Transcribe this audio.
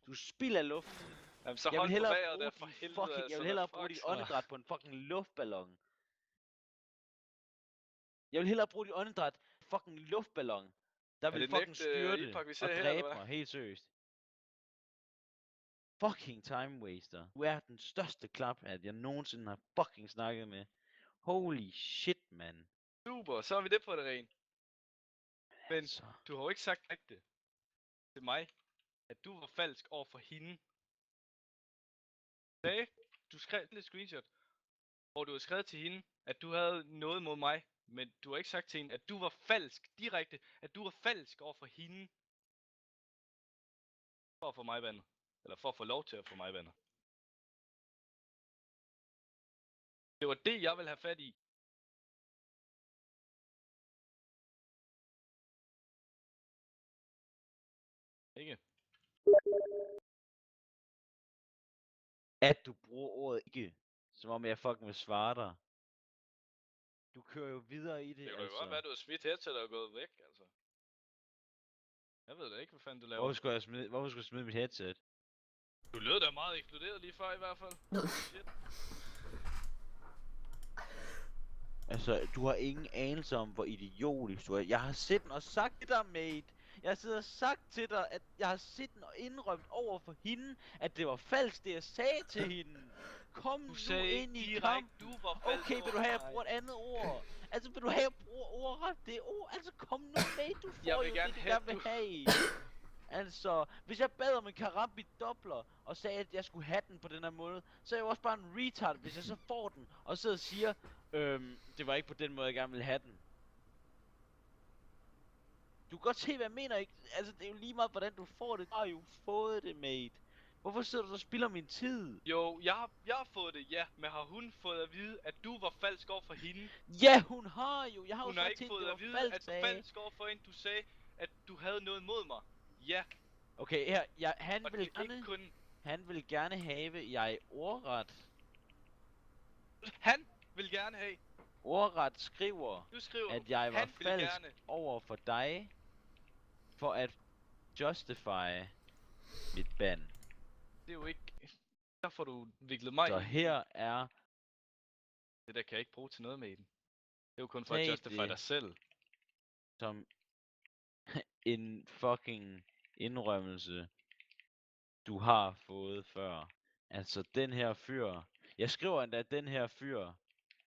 Du spilder luft. Jamen, så Jeg hold vil nu hellere vejret der bruge for din helvede. fucking, Altså, jeg vil hvad hellere fuck bruge dit så? åndedræt på en fucking luftballon. Jeg vil hellere bruge dit åndedræt på en fucking luftballon. Der Er vil det fucking nægte styrte Ipak, vi og ser her, eller dræbe hvad? mig, helt seriøst. Fucking time waster. Du er den største klaphat, jeg nogensinde har fucking snakket med. Holy shit, man. Super, så har vi det på det rene. Men Altså. du har jo ikke sagt rigtigt til mig, at du var falsk over for hende. Du skrev et screenshot, hvor du har skrevet til hende, at du havde noget mod mig. Men du har ikke sagt til hende, at du var falsk direkte. At du var falsk over for hende. For at få mig bandet. Eller for at få lov til at få mig bandet. Det var det, jeg ville have fat i. Ikke? At du bruger ordet ikke, som om jeg fucking vil svare dig. Du kører jo videre i det, Det kan altså. jo godt være, at du har smidt headset og gået væk, altså. Jeg ved da ikke, hvad fanden du laver. Hvorfor skulle jeg smide mit headset? Du lød da meget eksploderet lige før i hvert fald. Shit. Altså, du har ingen anelse om, hvor idiotisk du er. Jeg har set og sagt til dig, mate. Jeg har siddet og sagt til dig, at jeg har set og indrømt over for hende, at det var falsk, det jeg sagde til hende. Kom Du nu sagde ind i direkte, kampen. du var falsk. Okay, vil du have, at jeg bruger et andet ord? Altså, vil du have, at jeg bruger ordret det ord? Altså, kom nu, mate. Du får jo det, du gerne vil have. Altså, hvis jeg bad om en karambit dobler, og sagde, at jeg skulle have den på den her måde, så er jeg jo også bare en retard, hvis jeg så får den, og sidder og siger, det var ikke på den måde, jeg gerne ville have den. Du kan godt se, hvad jeg mener, ikke? Altså, det er jo lige meget, hvordan du får det. Du har jo fået det, mate. Hvorfor sidder du og spilder min tid? Jo, jeg har fået det, ja. Men har hun fået at vide, at du var falsk over for hende? Ja, hun har jo. Jeg har Hun jo har sagt ikke til fået hende, at det var vide, falsk, at sagde. falsk over for hende. Du sagde, at du havde noget mod mig. Ja. Okay, her, han Og vil det er gerne... ikke kun... Han vil gerne have, jeg ordret. Han vil gerne have. Ordret skriver, Du skriver, at jeg var han vil falsk gerne. over for dig, for at justify mit ban. Det er jo ikke... Der får du viklet mig Så ind. her er... Det der kan jeg ikke bruge til noget med den. Det er jo kun for at Tag justify det dig selv. som en fucking indrømmelse, du har fået før. Altså den her fyr. Jeg skriver endda den her fyr